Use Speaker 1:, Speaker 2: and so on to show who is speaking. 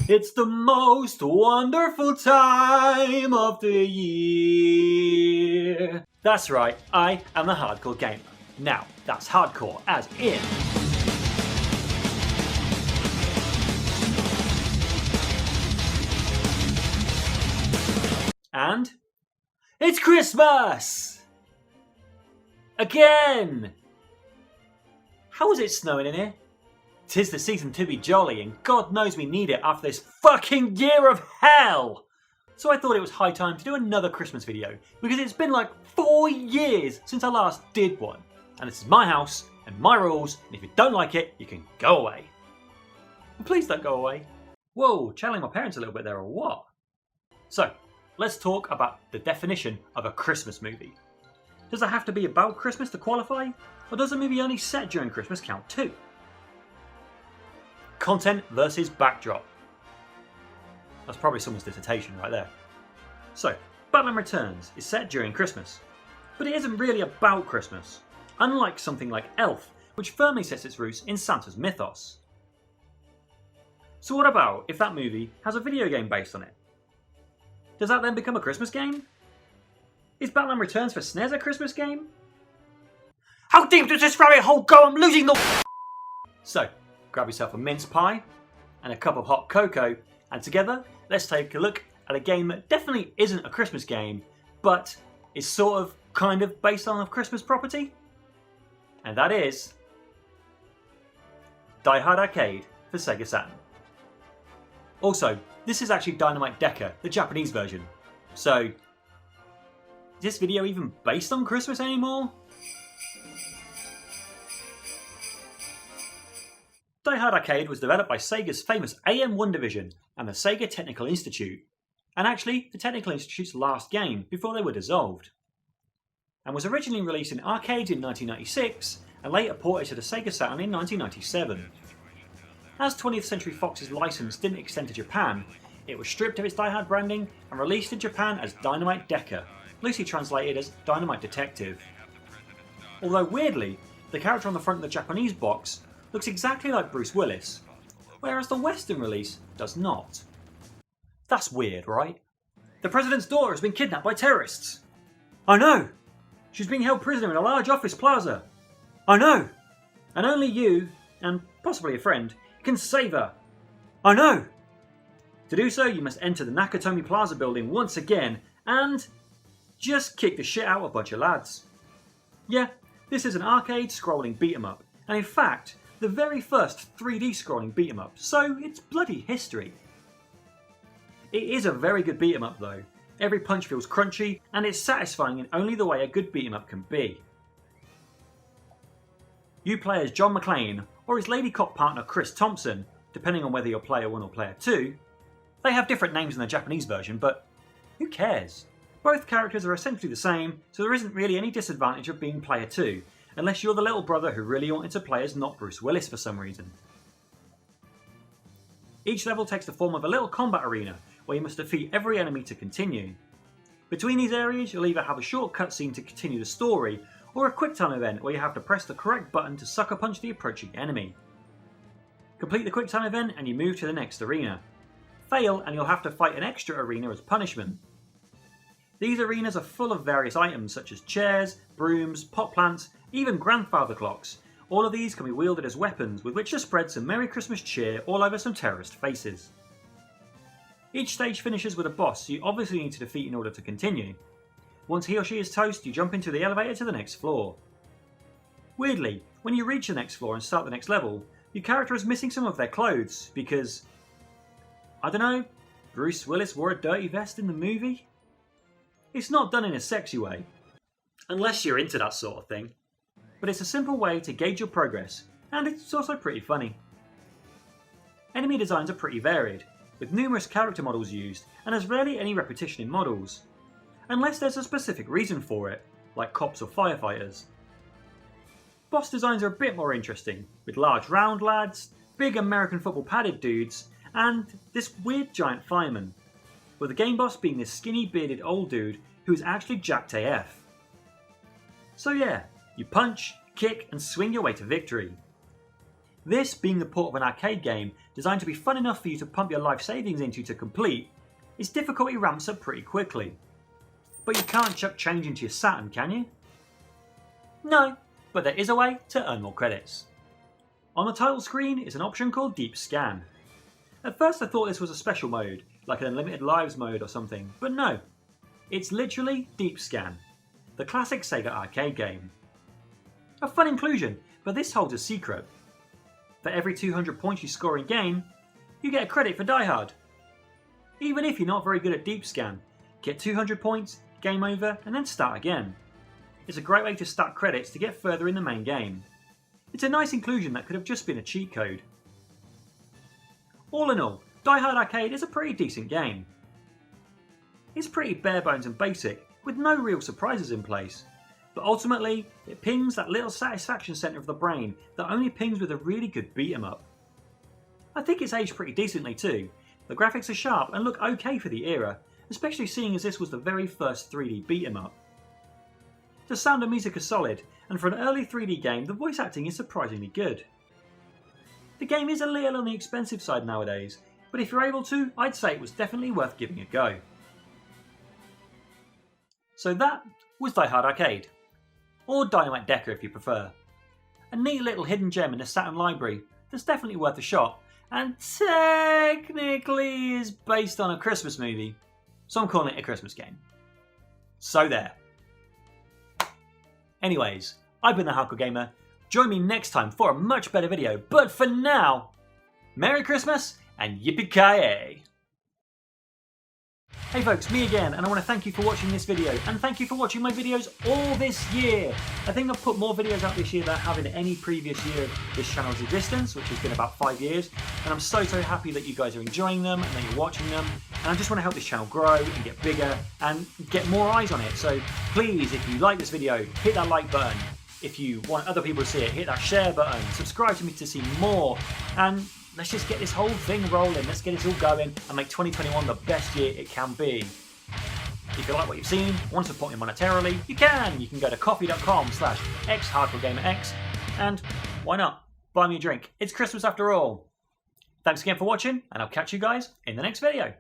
Speaker 1: It's the most wonderful time of the year. That's right, I am the hardcore gamer. Now, that's hardcore as in... And... it's Christmas! Again! How is it snowing in here? 'Tis the season to be jolly, and God knows we need it after this fucking year of hell! So I thought it was high time to do another Christmas video, because it's been like 4 years since I last did one. And this is my house, and my rules, and if you don't like it, you can go away. And please don't go away. Whoa, channeling my parents a little bit there, or what? So, let's talk about the definition of a Christmas movie. Does it have to be about Christmas to qualify? Or does a movie only set during Christmas count too? Content versus backdrop. That's probably someone's dissertation right there. So, Batman Returns is set during Christmas, but it isn't really about Christmas, unlike something like Elf, which firmly sets its roots in Santa's mythos. So what about if that movie has a video game based on it? Does that then become a Christmas game? Is Batman Returns for SNES a Christmas game? How deep does this rabbit hole go? I'm losing the... So, grab yourself a mince pie and a cup of hot cocoa, and together let's take a look at a game that definitely isn't a Christmas game, but is sort of, kind of based on a Christmas property. And that is Die Hard Arcade for Sega Saturn. Also, this is actually Dynamite Deka, the Japanese version. So, is this video even based on Christmas anymore? Die Hard Arcade was developed by Sega's famous AM1 division and the Sega Technical Institute, and actually the Technical Institute's last game before they were dissolved, and was originally released in arcades in 1996 and later ported to the Sega Saturn in 1997. As 20th Century Fox's license didn't extend to Japan, it was stripped of its Die Hard branding and released in Japan as Dynamite Deka, loosely translated as Dynamite Detective. Although weirdly, the character on the front of the Japanese box looks exactly like Bruce Willis, whereas the Western release does not. That's weird, right? The President's daughter has been kidnapped by terrorists. I know! She's being held prisoner in a large office plaza. I know! And only you, and possibly a friend, can save her. I know! To do so, you must enter the Nakatomi Plaza building once again and just kick the shit out of a bunch of lads. Yeah, this is an arcade scrolling beat 'em up, and in fact, the very first 3D scrolling beat 'em up, so it's bloody history. It is a very good beat 'em up though. Every punch feels crunchy, and it's satisfying in only the way a good beat 'em up can be. You play as John McClane, or his lady cop partner Chris Thompson, depending on whether you're player 1 or player 2. They have different names in the Japanese version, but who cares? Both characters are essentially the same, so there isn't really any disadvantage of being player 2, unless you're the little brother who really wanted to play as not Bruce Willis for some reason. Each level takes the form of a little combat arena, where you must defeat every enemy to continue. Between these areas, you'll either have a short cutscene to continue the story, or a quick time event where you have to press the correct button to sucker punch the approaching enemy. Complete the quick time event and you move to the next arena. Fail and you'll have to fight an extra arena as punishment. These arenas are full of various items such as chairs, brooms, pot plants, even grandfather clocks. All of these can be wielded as weapons with which to spread some Merry Christmas cheer all over some terrorist faces. Each stage finishes with a boss you obviously need to defeat in order to continue. Once he or she is toast, you jump into the elevator to the next floor. Weirdly, when you reach the next floor and start the next level, your character is missing some of their clothes because, I don't know, Bruce Willis wore a dirty vest in the movie? It's not done in a sexy way, unless you're into that sort of thing, but it's a simple way to gauge your progress, and it's also pretty funny. Enemy designs are pretty varied, with numerous character models used, and there's rarely any repetition in models, unless there's a specific reason for it, like cops or firefighters. Boss designs are a bit more interesting, with large round lads, big American football padded dudes, and this weird giant fireman, with the game boss being this skinny bearded old dude who is actually jacked AF. So yeah, you punch, kick and swing your way to victory. This being the port of an arcade game designed to be fun enough for you to pump your life savings into to complete, its difficulty ramps up pretty quickly. But you can't chuck change into your Saturn, can you? No, but there is a way to earn more credits. On the title screen is an option called Deep Scan. At first I thought this was a special mode, like an Unlimited Lives mode or something, but no. It's literally Deep Scan, the classic Sega arcade game. A fun inclusion, but this holds a secret. For every 200 points you score in game, you get a credit for Die Hard. Even if you're not very good at Deep Scan, get 200 points, game over, and then start again. It's a great way to stack credits to get further in the main game. It's a nice inclusion that could have just been a cheat code. All in all, Die Hard Arcade is a pretty decent game. It's pretty bare bones and basic, with no real surprises in place. But ultimately, it pings that little satisfaction centre of the brain that only pings with a really good beat 'em up. I think it's aged pretty decently too. The graphics are sharp and look okay for the era, especially seeing as this was the very first 3D beat 'em up. The sound and music are solid, and for an early 3D game, the voice acting is surprisingly good. The game is a little on the expensive side nowadays, but if you're able to, I'd say it was definitely worth giving a go. So that was Die Hard Arcade, or Dynamite Deka if you prefer. A neat little hidden gem in the Saturn library that's definitely worth a shot, and technically is based on a Christmas movie, so I'm calling it a Christmas game. So there. Anyways, I've been the Hardcore Gamer. Join me next time for a much better video, but for now, Merry Christmas and Yippee-ki-yay! Hey folks, me again, and I want to thank you for watching this video, and thank you for watching my videos all this year. I think I've put more videos out this year than I have in any previous year of this channel's existence, which has been about 5 years, and I'm so happy that you guys are enjoying them and that you're watching them, and I just want to help this channel grow and get bigger and get more eyes on it. So please, if you like this video, hit that like button. If you want other people to see it, hit that share button, subscribe to me to see more, and let's just get this whole thing rolling. Let's get this all going and make 2021 the best year it can be. If you like what you've seen, want to support me monetarily, you can. You can go to coffee.com/xHARDCOREGAMErx, and why not? Buy me a drink. It's Christmas after all. Thanks again for watching, and I'll catch you guys in the next video.